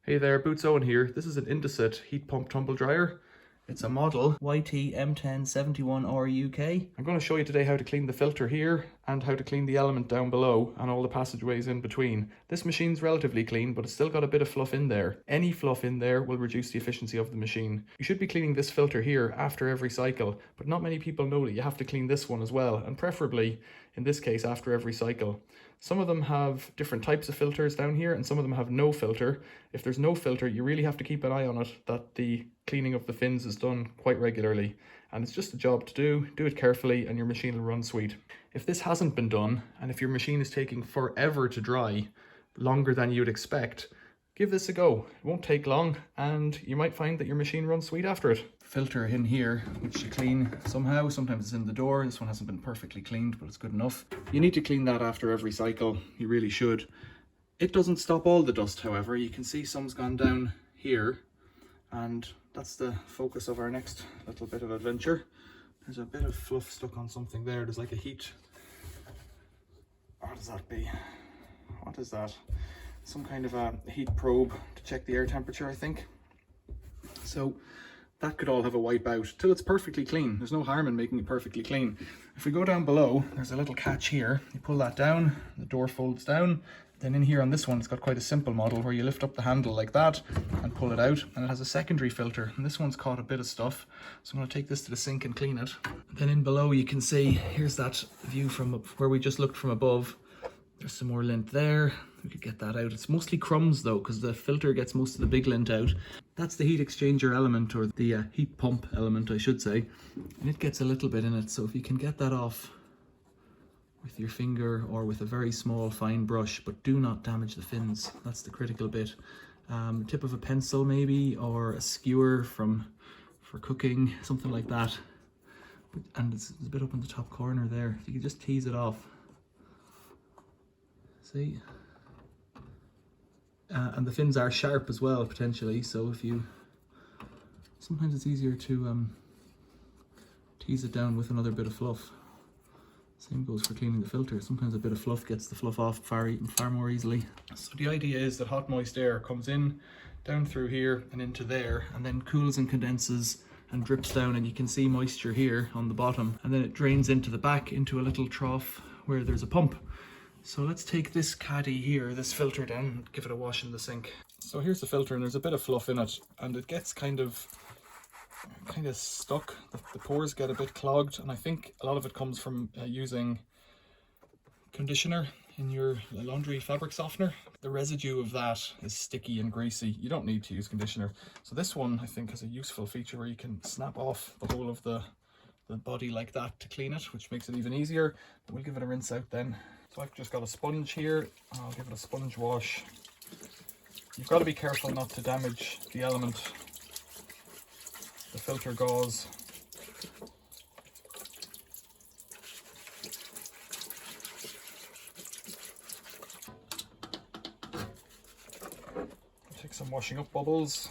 Hey there, Boots Owen here. This is an indesit heat pump tumble dryer. It's a model YTM1071R UK. I'm going to show you today how to clean the filter here and how to clean the element down below and all the passageways in between. This machine's relatively clean, but it's still got a bit of fluff in there. Any fluff in there will reduce the efficiency of the machine. You should be cleaning this filter here after every cycle, but not many people know that you have to clean this one as well, and preferably, in this case, after every cycle. Some of them have different types of filters down here and some of them have no filter. If there's no filter, you really have to keep an eye on it that the cleaning of the fins is done quite regularly. And it's just a job to do it carefully and your machine will run sweet. If this hasn't been done and if your machine is taking forever to dry, longer than you'd expect, give this a go. It won't take long and you might find that your machine runs sweet after it. Filter in here, which you clean somehow. Sometimes it's in the door. This one hasn't been perfectly cleaned, but it's good enough. You need to clean that after every cycle. You really should. It doesn't stop all the dust, however. You can see some's gone down here, and that's the focus of our next little bit of adventure. There's a bit of fluff stuck on something there. There's like a heat. What does that be? What is that? Some kind of a heat probe to check the air temperature, I think. So that could all have a wipe out till it's perfectly clean. There's no harm in making it perfectly clean. If we go down below, there's a little catch here. You pull that down, the door folds down. Then in here on this one, it's got quite a simple model where you lift up the handle like that and pull it out, and it has a secondary filter. And this one's caught a bit of stuff. So I'm going to take this to the sink and clean it. Then in below you can see, here's that view from where we just looked from above. There's some more lint there. We could get that out. It's mostly crumbs though, because the filter gets most of the big lint out. That's the heat exchanger element, or the heat pump element, I should say. And it gets a little bit in it. So if you can get that off with your finger or with a very small fine brush, but do not damage the fins. That's the critical bit. Tip of a pencil maybe, or a skewer for cooking, something like that. And it's a bit up in the top corner there. If you can just tease it off. See? And the fins are sharp as well, potentially, so if you... Sometimes it's easier to tease it down with another bit of fluff. Same goes for cleaning the filter. Sometimes a bit of fluff gets the fluff off far more easily. So the idea is that hot moist air comes in, down through here and into there, and then cools and condenses and drips down, and you can see moisture here on the bottom, and then it drains into the back into a little trough where there's a pump. So let's take this caddy here, this filter down, and give it a wash in the sink. So here's the filter, and there's a bit of fluff in it, and it gets kind of stuck. The pores get a bit clogged, and I think a lot of it comes from using conditioner in your laundry fabric softener. The residue of that is sticky and greasy. You don't need to use conditioner. So this one, I think, has a useful feature where you can snap off the whole of the body like that to clean it, which makes it even easier. But we'll give it a rinse out then. So I've just got a sponge here, and I'll give it a sponge wash. You've got to be careful not to damage the element, the filter gauze. Take some washing up bubbles.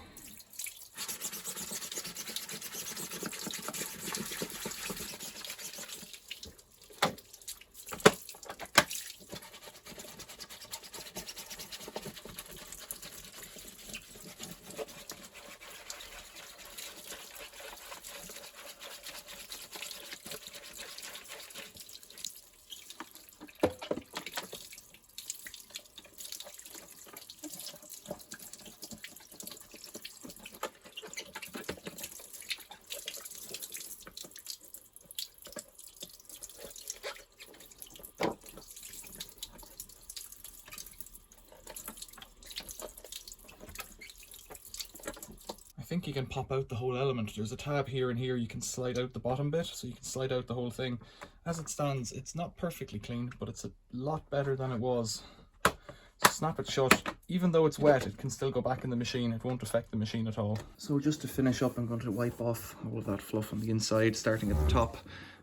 I think you can pop out the whole element. There's a tab here and here you can slide out the bottom bit, so you can slide out the whole thing. As it stands, it's not perfectly clean, but it's a lot better than it was. So snap it shut. Even though it's wet, it can still go back in the machine. It won't affect the machine at all. So just to finish up, I'm going to wipe off all of that fluff on the inside, starting at the top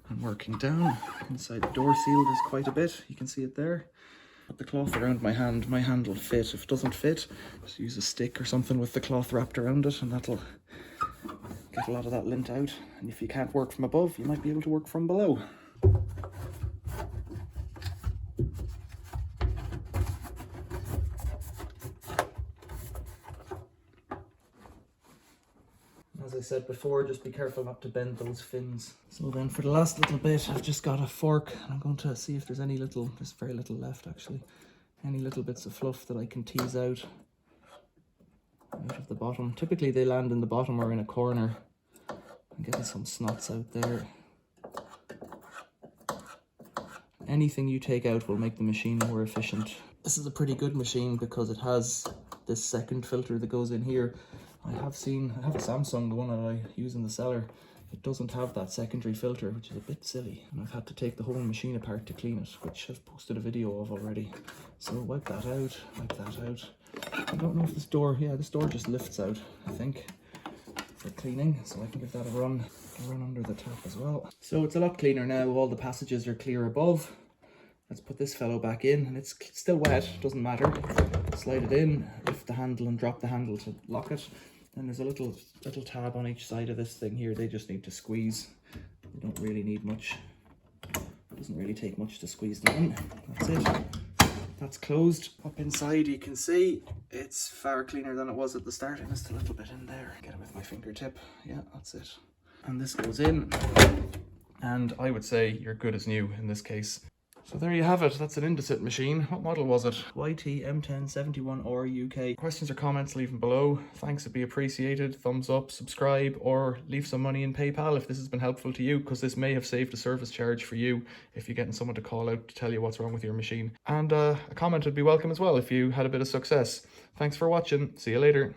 and working down. Inside the door seal, there's quite a bit. You can see it there. Put the cloth around my hand will fit. If it doesn't fit, just use a stick or something with the cloth wrapped around it, and that'll get a lot of that lint out. And if you can't work from above, you might be able to work from below. as I said before, just be careful not to bend those fins. So then for the last little bit, I've just got a fork, and I'm going to see if there's there's very little left actually, any little bits of fluff that I can tease out of the bottom. Typically they land in the bottom or in a corner. I'm getting some snots out there. Anything you take out will make the machine more efficient. This is a pretty good machine because it has this second filter that goes in here. I have a Samsung, the one that I use in the cellar. It doesn't have that secondary filter, which is a bit silly. And I've had to take the whole machine apart to clean it, which I've posted a video of already. So wipe that out, wipe that out. I don't know if this door just lifts out, I think, for cleaning. So I can give that a run under the tap as well. So it's a lot cleaner now. All the passages are clear above. Let's put this fellow back in, and it's still wet, doesn't matter. Slide it in, lift the handle and drop the handle to lock it. Then there's a little tab on each side of this thing here. They just need to squeeze. They don't really need much. It doesn't really take much to squeeze them in. That's it. That's closed. Up inside you can see it's far cleaner than it was at the start. I missed a little bit in there. Get it with my fingertip. Yeah, that's it. And this goes in. And I would say you're good as new in this case. So there you have it. That's an indesit machine. What model was it? YTM1071R UK. Questions or comments, leave them below. Thanks, it'd be appreciated. Thumbs up, subscribe, or leave some money in PayPal if this has been helpful to you, because this may have saved a service charge for you if you're getting someone to call out to tell you what's wrong with your machine. And a comment would be welcome as well if you had a bit of success. Thanks for watching. See you later.